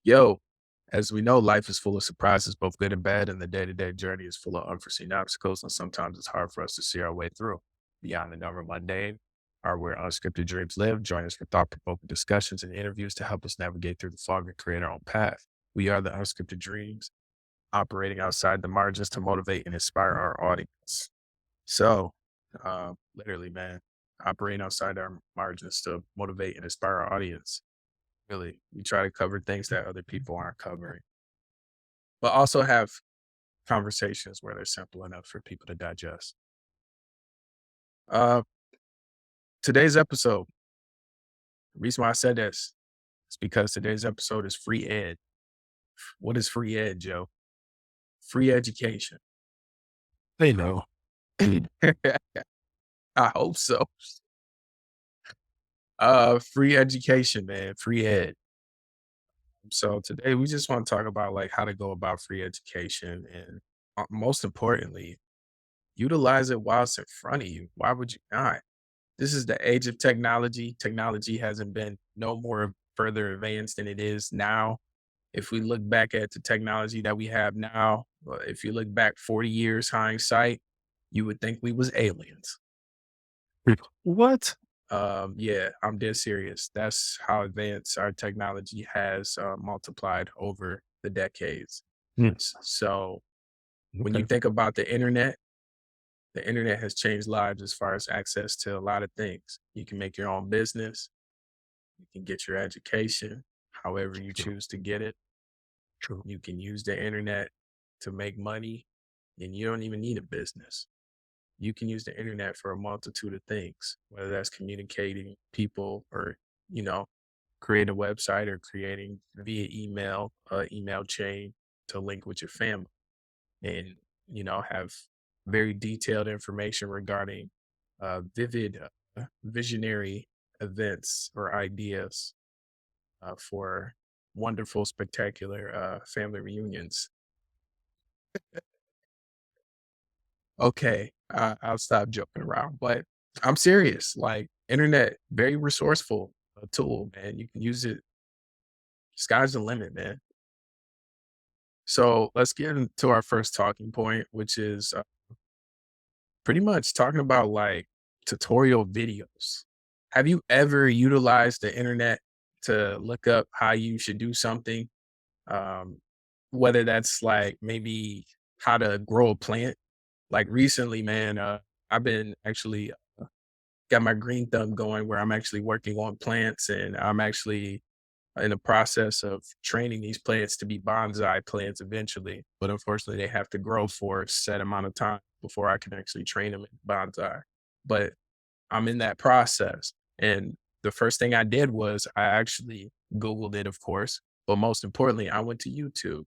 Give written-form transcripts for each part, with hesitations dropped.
Yo, as we know, life is full of surprises, both good and bad, and the day-to-day journey is full of unforeseen obstacles, and sometimes it's hard for us to see our way through. Beyond the normal mundane are where unscripted dreams live. Join us for thought-provoking discussions and interviews to help us navigate through the fog and create our own path. We are the Unscripted Dreams, operating outside the margins to motivate and inspire our audience. So, literally, man, operating outside our margins to motivate and inspire our audience. Really, we try to cover things that other people aren't covering, but also have conversations where they're simple enough for people to digest. Uh, Today's episode, the reason why I said this is because today's episode is free ed. What is free ed, Joe? Free education. They know. I hope so. Free education, man. Free ed. So today we just want to talk about like how to go about free education and most importantly, utilize it while it's in front of you. Why would you not? This is the age of technology. Technology hasn't been no more further advanced than it is now. If we look back at the technology that we have now, if you look back 40 years hindsight, you would think we was aliens. What? Yeah, I'm dead serious. That's how advanced our technology has multiplied over the decades. Hmm, So when you okay. think about the internet has changed lives as far as access to a lot of things. You can make your own business, you can get your education however you True. choose to get it. True. You can use the internet to make money, and you don't even need a business. You can use the internet for a multitude of things, whether that's communicating people or, you know, create a website or creating via email, email chain to link with your family and, have very detailed information regarding vivid, visionary events or ideas for wonderful, spectacular family reunions. Okay, I'll stop joking around, but I'm serious. Like, internet, very resourceful tool, man. You can use it. Sky's the limit, man. So let's get into our first talking point, which is pretty much talking about like tutorial videos. Have you ever utilized the internet to look up how you should do something? Um, Whether that's like maybe how to grow a plant. Like recently, man, I've been actually got my green thumb going where I'm actually working on plants and I'm actually in the process of training these plants to be bonsai plants eventually. But unfortunately, they have to grow for a set amount of time before I can actually train them in bonsai. But I'm in that process. And the first thing I did was I actually Googled it, of course. But most importantly, I went to YouTube.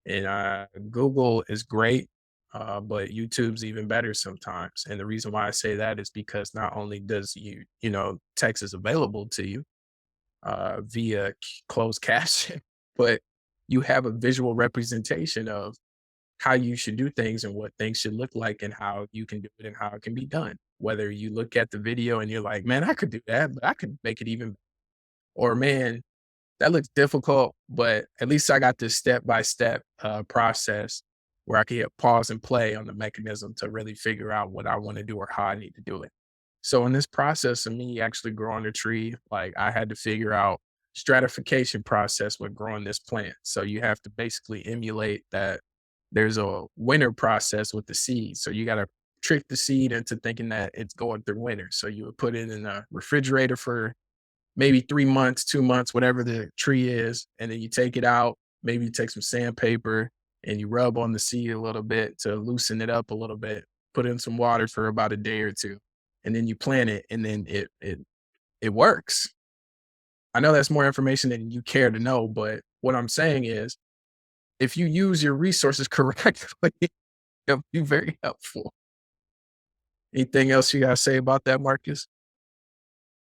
And Google is great, but YouTube's even better sometimes. And the reason why I say that is because not only does text is available to you via closed caption, but you have a visual representation of how you should do things and what things should look like and how you can do it and how it can be done. Whether you look at the video and you're like, man, I could do that, but I could make it even, or man, that looks difficult, but at least I got this step by step process where I can hit pause and play on the mechanism to really figure out what I want to do or how I need to do it. So in this process of me actually growing a tree, like I had to figure out stratification process with growing this plant. So you have to basically emulate that there's a winter process with the seed. So you got to trick the seed into thinking that it's going through winter. So you would put it in a refrigerator for maybe 3 months, 2 months, whatever the tree is. And then you take it out. Maybe you take some sandpaper and you rub on the seed a little bit to loosen it up a little bit, put in some water for about a day or two. And then you plant it and then it works. I know that's more information than you care to know, but what I'm saying is if you use your resources correctly, it'll be very helpful. Anything else you gotta say about that, Marcus?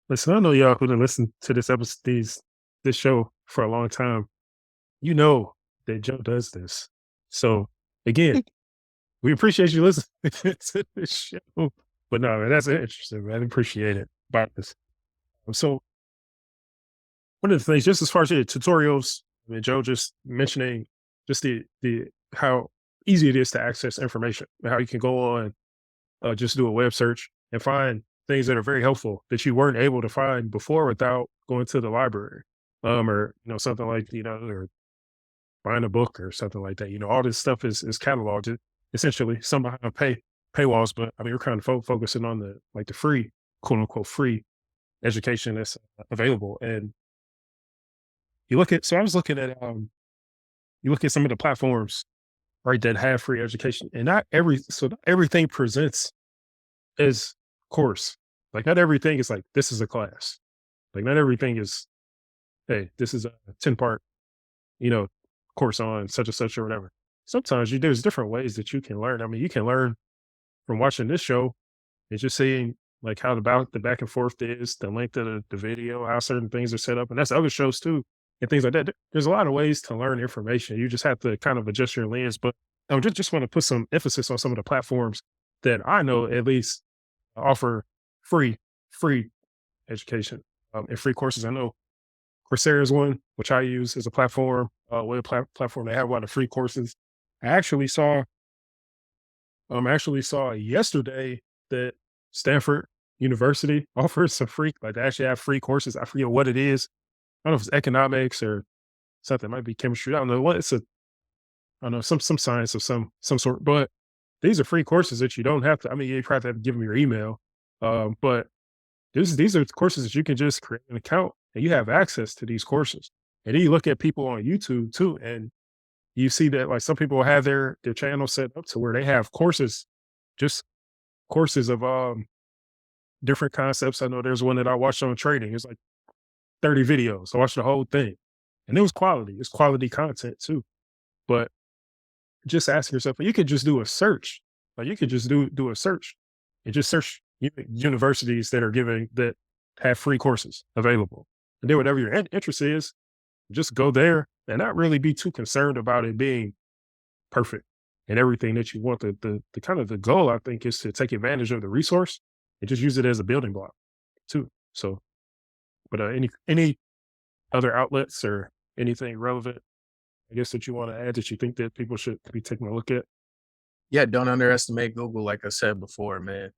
Listen, I know y'all who done listened to this episode, this show for a long time. You know that Joe does this. So again, we appreciate you listening to this show. But no, man, that's interesting, man. I appreciate it about this. So one of the things, just as far as your tutorials, I mean, Joe just mentioning just the how easy it is to access information, and how you can go on, just do a web search and find things that are very helpful that you weren't able to find before without going to the library, or something like or find a book or something like that. All this stuff is cataloged essentially, some behind paywalls, but I mean, we're kind of focusing on the free, quote unquote, free education that's available. And so I was looking at, you look at some of the platforms, right, that have free education, and not everything presents as course. Like, not everything is like, this is a class. Like, not everything is, hey, this is a 10-part, you know, course on such and such or whatever. Sometimes there's different ways that you can learn. I mean, you can learn from watching this show and just seeing like how the back and forth is, the length of the video, how certain things are set up. And that's other shows too, and things like that. There's a lot of ways to learn information. You just have to kind of adjust your lens. But I just want to put some emphasis on some of the platforms that I know at least offer free, free education, and free courses. I know Coursera is one, which I use as a platform, platform. They have a lot of free courses. I actually saw yesterday that Stanford University offers some free, like they actually have free courses. I forget what it is. I don't know if it's economics or something. It might be chemistry. I don't know what it's a. I don't know, some science of some sort. But these are free courses that you don't have to. I mean, you probably have to give them your email, but these are courses that you can just create an account and you have access to these courses. And then you look at people on YouTube too, and you see that like some people have their channel set up to where they have courses, just courses of different concepts. I know there's one that I watched on trading. It's like 30 videos. I watched the whole thing. And it was quality. It's quality content too. But just asking yourself, you could just do a search. Like you could just do a search and just search universities that have free courses available. And then whatever your interest is, just go there and not really be too concerned about it being perfect and everything that you want. The kind of the goal, I think, is to take advantage of the resource and just use it as a building block too. So, but any other outlets or anything relevant, I guess, that you want to add that you think that people should be taking a look at? Yeah, don't underestimate Google, like I said before, man.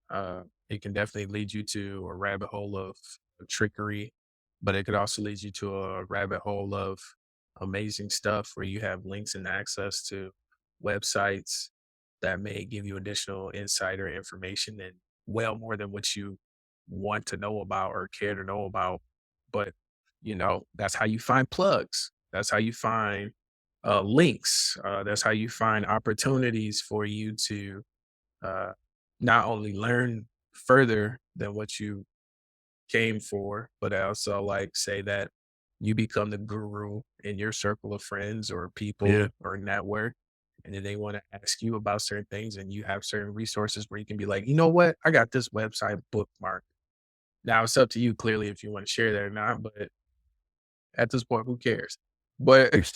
It can definitely lead you to a rabbit hole of trickery, but it could also lead you to a rabbit hole of amazing stuff where you have links and access to websites that may give you additional insight or information and well more than what you want to know about or care to know about. But, that's how you find plugs. That's how you find links. That's how you find opportunities for you to uh, not only learn further than what you came for, but also like say that you become the guru in your circle of friends or Yeah. people or network. And then they want to ask you about certain things, and you have certain resources where you can be like, you know what? I got this website bookmarked. Now it's up to you, clearly, if you want to share that or not. But at this point, who cares? But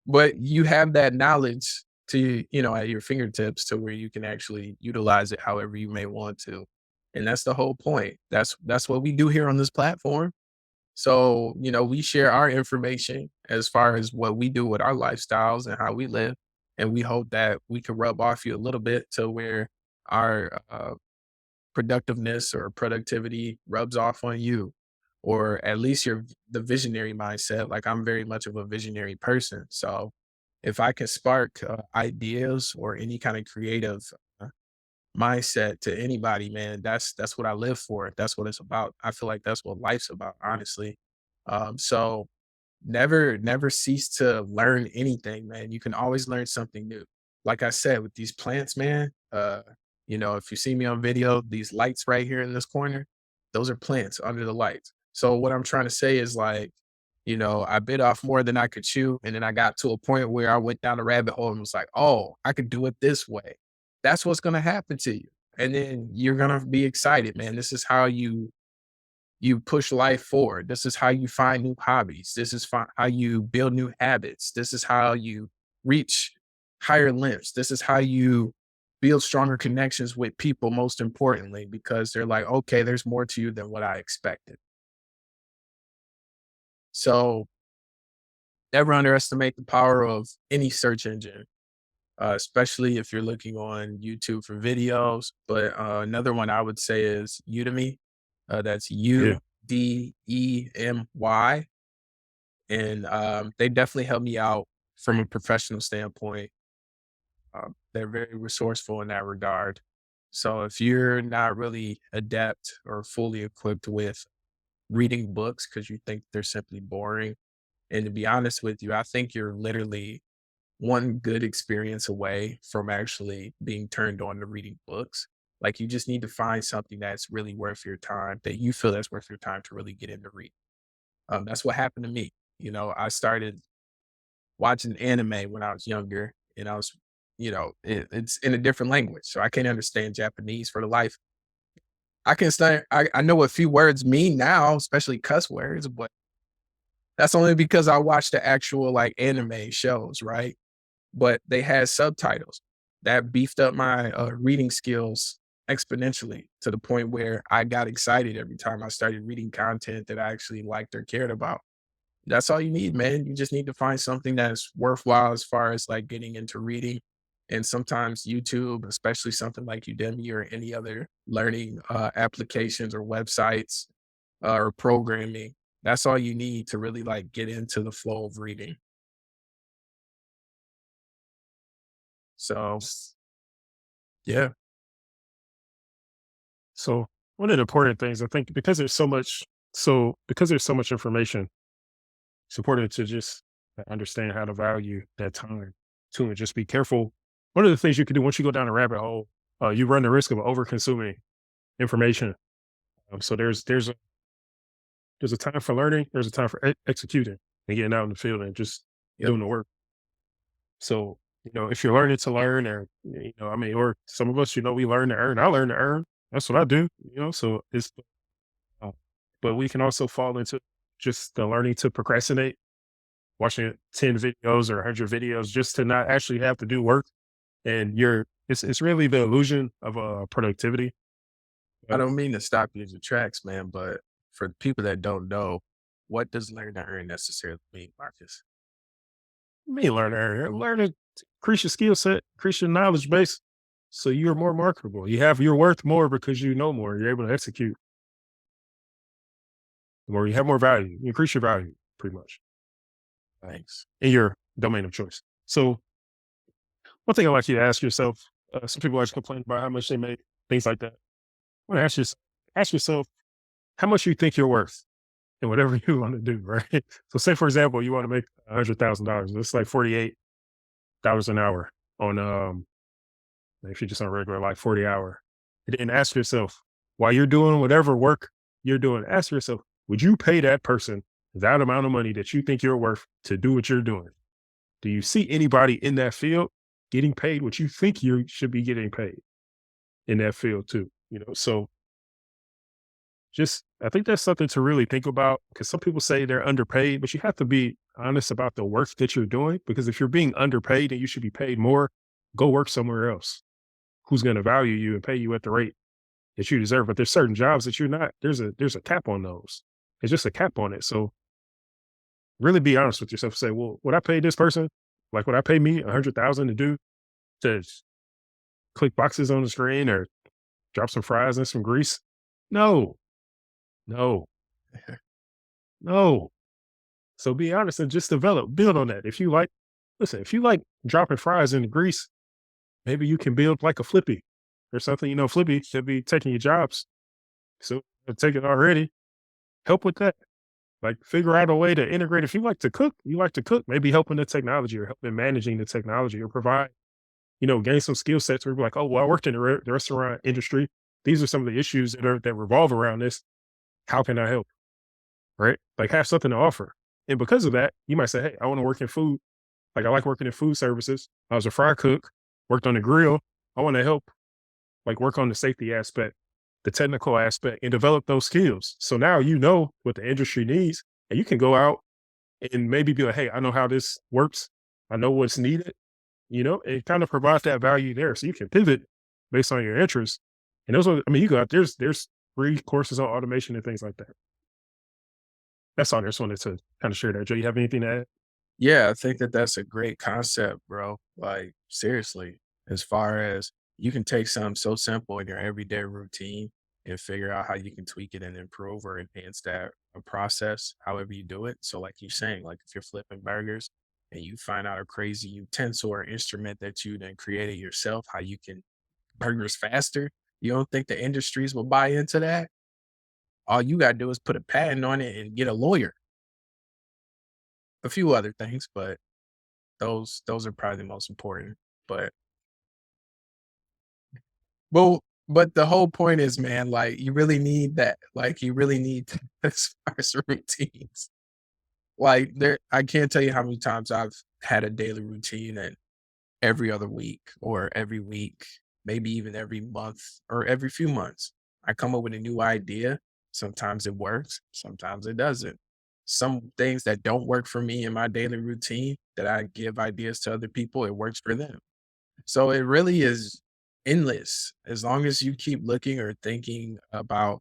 But you have that knowledge at your fingertips to where you can actually utilize it however you may want to. And that's the whole point. That's what we do here on this platform. So, we share our information as far as what we do with our lifestyles and how we live. And we hope that we can rub off you a little bit to where our productiveness or productivity rubs off on you, or at least the visionary mindset. Like, I'm very much of a visionary person, so if I can spark ideas or any kind of creative uh, mindset to anybody, man, that's what I live for. That's what it's about. I feel like that's what life's about, honestly. So never cease to learn anything, man. You can always learn something new. Like I said, with these plants, man, if you see me on video, these lights right here in this corner, those are plants under the lights. So what I'm trying to say is like, I bit off more than I could chew. And then I got to a point where I went down a rabbit hole and was like, oh, I could do it this way. That's what's gonna happen to you. And then you're gonna be excited, man. This is how you push life forward. This is how you find new hobbies. This is how you build new habits. This is how you reach higher limits. This is how you build stronger connections with people, most importantly, because they're like, okay, there's more to you than what I expected. So never underestimate the power of any search engine, especially if you're looking on YouTube for videos. But another one I would say is Udemy. That's Yeah. Udemy, and they definitely help me out from a professional standpoint. They're very resourceful in that regard. So if you're not really adept or fully equipped with reading books because you think they're simply boring, and to be honest with you, I think you're literally one good experience away from actually being turned on to reading books. Like you just need to find something that's really worth your time, that you feel that's worth your time to really get into reading. That's what happened to me. I started watching anime when I was younger, and I was, it's in a different language, so I can't understand Japanese for the life. I can start. I know what few words mean now, especially cuss words, but that's only because I watched the actual like anime shows, right? But they had subtitles that beefed up my reading skills exponentially to the point where I got excited every time I started reading content that I actually liked or cared about. That's all you need, man. You just need to find something that's worthwhile as far as like getting into reading. And sometimes YouTube, especially something like Udemy or any other learning applications or websites or programming, that's all you need to really like get into the flow of reading. So, yeah, So one of the important things I think because there's so much information, it's important to just understand how to value that time too, and just be careful. One of the things you can do once you go down a rabbit hole, you run the risk of over consuming information. So there's a time for learning, there's a time for executing and getting out in the field and just yep. doing the work. So, if you're learning to learn, or, I mean, or some of us, we learn to earn. I learn to earn. That's what I do, so uh, but we can also fall into just the learning to procrastinate, watching 10 videos or 100 videos just to not actually have to do work. And it's really the illusion of productivity. I But don't mean to stop you in your tracks, man, but for the people that don't know, what does learn to earn necessarily mean, Marcus? me learn to earn, learn to increase your skill set, increase your knowledge base. So you're more marketable. You're worth more because you know more. You're able to execute more. You have more value. You increase your value pretty much Thanks. in your domain of choice. So one thing I want you to ask yourself, some people always complain about how much they make, things like that. I want to ask yourself how much you think you're worth in whatever you want to do, right? So say, for example, you want to make $100,000. It's like $48 an hour on, if you're just on regular, like 40 hour. And then ask yourself, while you're doing whatever work you're doing, ask yourself, would you pay that person that amount of money that you think you're worth to do what you're doing? Do you see anybody in that field getting paid what you think you should be getting paid in that field too? So just, I think that's something to really think about, because some people say they're underpaid, but you have to be honest about the work that you're doing. Because if you're being underpaid and you should be paid more, go work somewhere else. Who's going to value you and pay you at the rate that you deserve? But there's certain jobs that you're not. There's a cap on those. It's just a cap on it. So really be honest with yourself. Say, well, would I pay this person? Like, would I pay me 100,000 to do to click boxes on the screen or drop some fries and some grease? No, no, no. So be honest and just build on that. If you like dropping fries in the grease, maybe you can build like a Flippy or something. Flippy should be taking your jobs. So take it already. Help with that. Like figure out a way to integrate. If you like to cook, maybe helping the technology or helping managing the technology or provide, gain some skill sets where you're like, oh, well, I worked in the restaurant industry. These are some of the issues that revolve around this. How can I help? Right? Like have something to offer. And because of that, you might say, hey, I want to work in food. Like I like working in food services. I was a fry cook, worked on the grill. I want to help, like work on the safety aspect, the technical aspect, and develop those skills. So now you know what the industry needs, and you can go out and maybe be like, hey, I know how this works. I know what's needed. It kind of provides that value there. So you can pivot based on your interests. And you go out, there's free courses on automation and things like that. That's all. I just wanted to kind of share that. Joe, you have anything to add? Yeah, I think that that's a great concept, bro. Like, seriously, as far as you can take something so simple in your everyday routine and figure out how you can tweak it and improve or enhance that process, however you do it. So, like you're saying, like if you're flipping burgers and you find out a crazy utensil or instrument that you then created yourself, how you can burgers faster, you don't think the industries will buy into that? All you gotta do is put a patent on it and get a lawyer. A few other things, but those are probably the most important, but but the whole point is, man, like, you really need that, like, you really need as far as routines. Like, there I can't tell you how many times I've had a daily routine and every other week or every week, maybe even every month or every few months, I come up with a new idea. Sometimes it works, sometimes it doesn't. Some things that don't work for me in my daily routine that I give ideas to other people, it works for them. So it really is endless as long as you keep looking or thinking about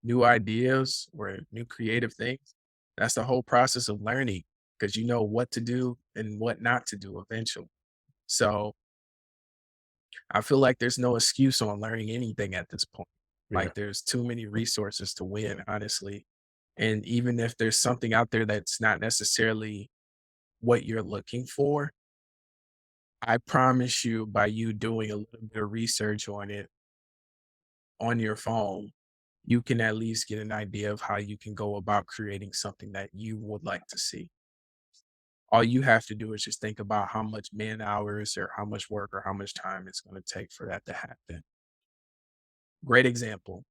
new ideas or new creative things. That's the whole process of learning because you know what to do and what not to do eventually. So I feel like there's no excuse on learning anything at this point. Yeah. Like there's too many resources to win, honestly. And even if there's something out there that's not necessarily what you're looking for, I promise you by you doing a little bit of research on it on your phone, you can at least get an idea of how you can go about creating something that you would like to see. All you have to do is just think about how much man hours or how much work or how much time it's going to take for that to happen. Great example.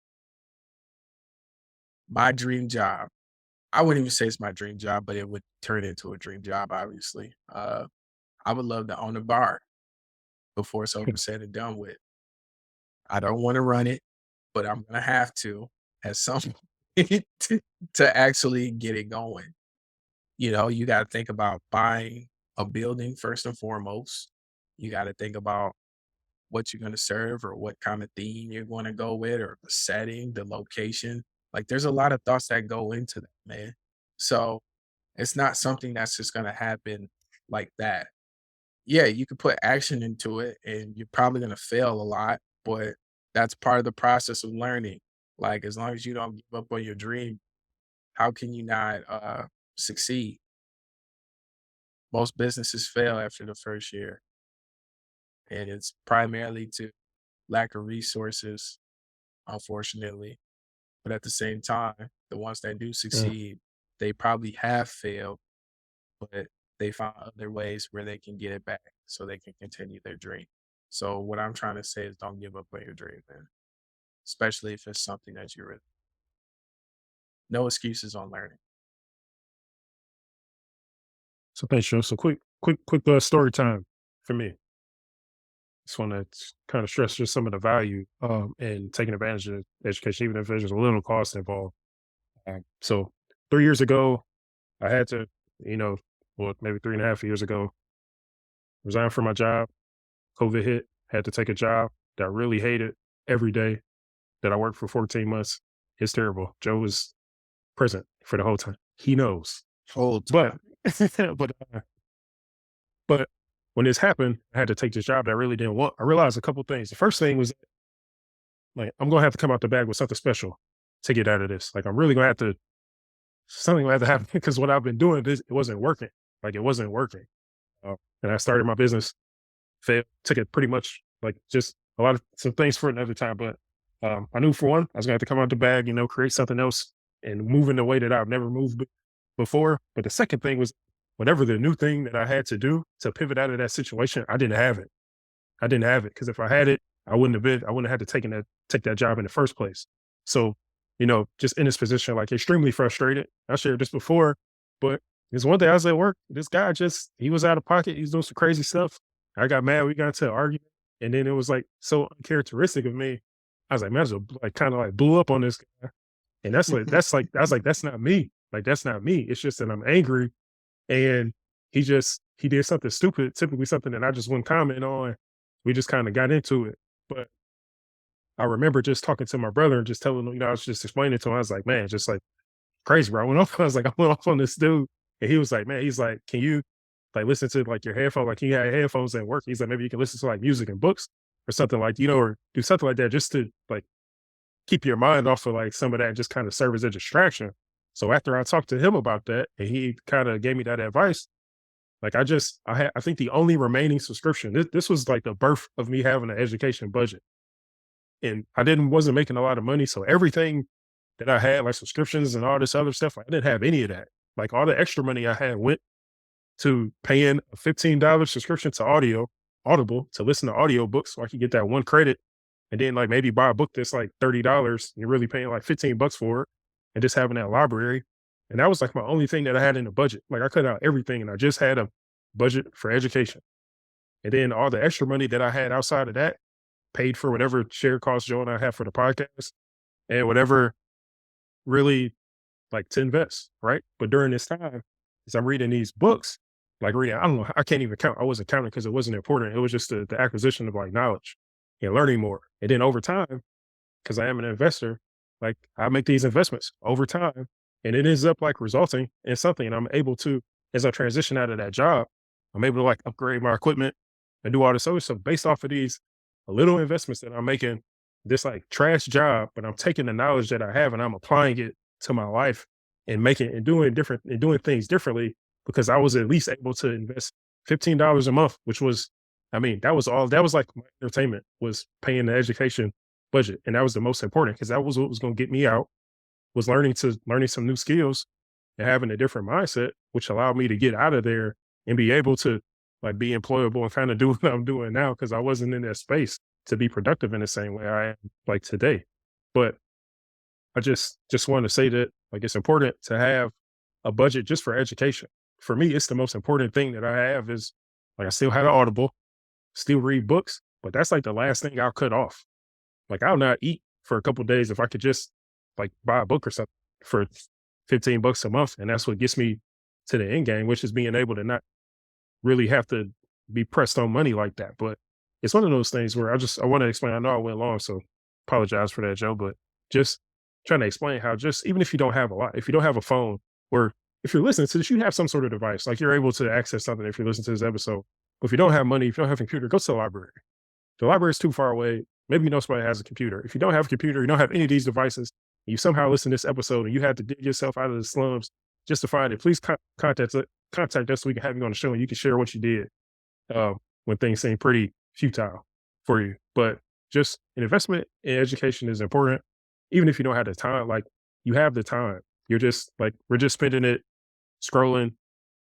My dream job. I wouldn't even say it's my dream job, but it would turn into a dream job, obviously. I would love to own a bar before it's over said and done with. I don't want to run it, but I'm gonna have to at some point to actually get it going. You know, you gotta think about buying a building first and foremost. You gotta think about what you're gonna serve or what kind of theme you're gonna go with or the setting, the location. Like there's a lot of thoughts that go into that, man. So it's not something that's just gonna happen like that. Yeah, you could put action into it and you're probably gonna fail a lot, but that's part of the process of learning. Like as long as you don't give up on your dream, how can you not succeed? Most businesses fail after the first year, and it's primarily to lack of resources, unfortunately. But at the same time, the ones that do Yeah. succeed, they probably have failed, but they found other ways where they can get it back so they can continue their dream. So what I'm trying to say is don't give up on your dream, man. Especially if it's something that you're really no excuses on learning. So thanks, Joe. So quick story time for me. Just want to kind of stress just some of the value and taking advantage of education, even if there's just a little cost involved. So 3 years ago, I had to, you know, well, maybe 3.5 years ago, resign from my job. COVID hit, had to take a job that I really hated every day that I worked for 14 months. It's terrible. Joe was present for the whole time. He knows. Whole But time. but but when this happened, I had to take this job that I really didn't want. I realized a couple things. The first thing was like I'm gonna have to come out the bag with something special to get out of this. Like I'm really gonna have to something gonna have to happen because what I've been doing this it wasn't working. Like it wasn't working. And I started my business, failed, took it pretty much like just a lot of some things for another time. But I knew for one, I was gonna have to come out the bag, create something else and move in the way that I've never moved before. But the second thing was whatever the new thing that I had to do to pivot out of that situation, I didn't have it. I didn't have it because if I had it, I wouldn't have had to take that job in the first place. So, just in this position, like extremely frustrated. I shared this before, but there's one day I was at work. This guy he was out of pocket. He was doing some crazy stuff. I got mad. We got into an argument, and then it was like so uncharacteristic of me. I was like, man, I just like kind of like blew up on this guy, and that's like I was like, that's not me. Like that's not me. It's just that I'm angry, and he did something stupid, typically something that I just wouldn't comment on. We just kind of got into it. But I remember just talking to my brother and just telling him, I was just explaining to him, I was like, man, just like crazy, bro. I went off, I was like, I went off on this dude. And he was like, man, he's like, can you like listen to like your headphones, like you had headphones at work. He's like, maybe you can listen to like music and books or something like, or do something like that just to like keep your mind off of like some of that and just kind of serve as a distraction. So after I talked to him about that and he kind of gave me that advice, like I think the only remaining subscription, this was like the birth of me having an education budget. And I wasn't making a lot of money. So everything that I had, like subscriptions and all this other stuff, I didn't have any of that. Like all the extra money I had went to paying a $15 subscription to Audible to listen to audiobooks so I could get that one credit and then like maybe buy a book that's like $30. You're really paying like 15 bucks for it and just having that library. And that was like my only thing that I had in the budget. Like I cut out everything and I just had a budget for education. And then all the extra money that I had outside of that paid for whatever shared cost Joe and I have for the podcast and whatever really like to invest, right? But during this time, as I'm reading these books, like reading, I don't know, I can't even count. I wasn't counting because it wasn't important. It was just the acquisition of like knowledge and learning more. And then over time, because I am an investor, like I make these investments over time and it ends up like resulting in something. And I'm able to, as I transition out of that job, I'm able to like upgrade my equipment and do all this other stuff based off of these little investments that I'm making this like trash job, but I'm taking the knowledge that I have and I'm applying it to my life and making and doing things differently because I was at least able to invest $15 a month, which was, I mean, that was like my entertainment was paying the education budget. And that was the most important because that was what was going to get me out was learning some new skills and having a different mindset, which allowed me to get out of there and be able to like be employable and kind of do what I'm doing now because I wasn't in that space to be productive in the same way I am like today. But I just want to say that like it's important to have a budget just for education. For me, it's the most important thing that I have is like I still have an Audible, still read books, but that's like the last thing I'll cut off. Like I'll not eat for a couple days if I could just like buy a book or something for 15 bucks a month. And that's what gets me to the end game, which is being able to not really have to be pressed on money like that. But it's one of those things where I want to explain. I know I went long, so apologize for that, Joe. But just trying to explain how just even if you don't have a lot, if you don't have a phone, or if you're listening to this, you have some sort of device, like you're able to access something if you listen to this episode. But if you don't have money, if you don't have a computer, go to the library. The library is too far away. Maybe you know somebody has a computer. If you don't have a computer, you don't have any of these devices, you somehow listen to this episode and you had to dig yourself out of the slums just to find it, please contact us so we can have you on the show and you can share what you did when things seem pretty futile for you. But just an investment in education is important, even if you don't have the time. Like you have the time, you're just like we're just spending it scrolling,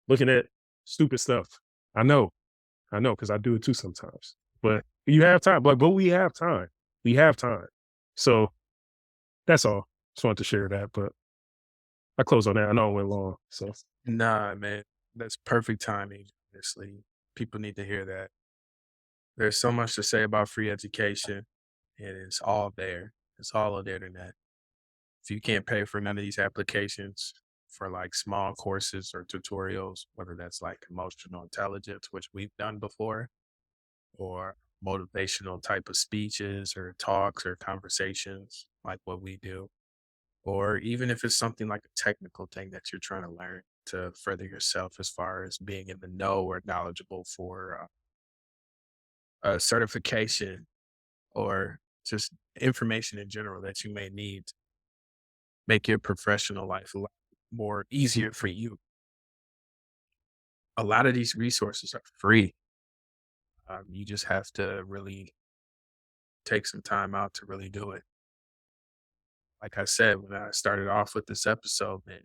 looking at stupid stuff. I know, because I do it too sometimes. But you have time, but we have time. We have time. So that's all. Just wanted to share that. But I close on that. I know it went long. So Nah, man, that's perfect timing. Honestly, people need to hear that. There's so much to say about free education, and it's all there. It's all on the internet. If you can't pay for none of these applications for like small courses or tutorials, whether that's like emotional intelligence, which we've done before, or motivational type of speeches or talks or conversations like what we do, or even if it's something like a technical thing that you're trying to learn to further yourself as far as being in the know or knowledgeable for a certification or just information in general that you may need to make your professional life a lot more easier for you. A lot of these resources are free. You just have to really take some time out to really do it. Like I said, when I started off with this episode, man,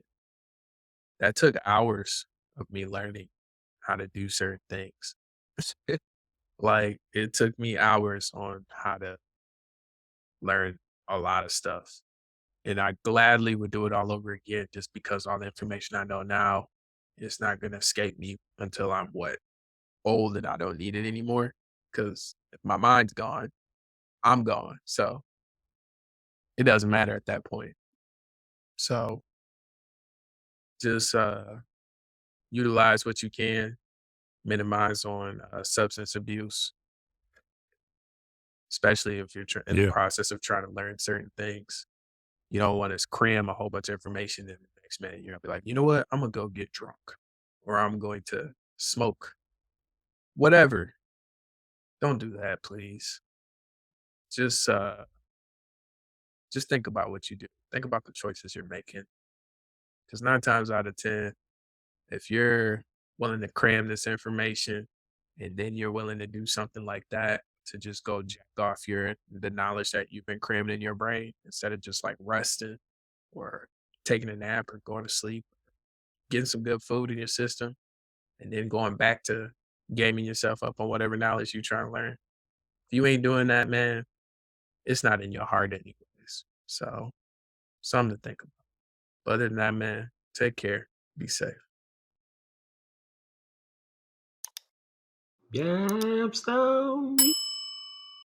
that took hours of me learning how to do certain things. Like it took me hours on how to learn a lot of stuff. And I gladly would do it all over again just because all the information I know now is not going to escape me until I'm old and I don't need it anymore. Because if my mind's gone, I'm gone. So it doesn't matter at that point. So just utilize what you can, minimize on substance abuse, especially if you're in the yeah, process of trying to learn certain things. You don't want to cram a whole bunch of information in the next minute. You're gonna be like, you know what? I'm gonna go get drunk, or I'm going to smoke, whatever. Don't do that, please. Just uh just think about what you do. Think about the choices you're making. Because 9 times out of 10, if you're willing to cram this information and then you're willing to do something like that to just go jack off the knowledge that you've been cramming in your brain instead of just like resting or taking a nap or going to sleep, getting some good food in your system, and then going back to gaming yourself up on whatever knowledge you're trying to learn. If you ain't doing that, man, it's not in your heart anyways. So something to think about. But other than that, man, take care. Be safe. Yep, so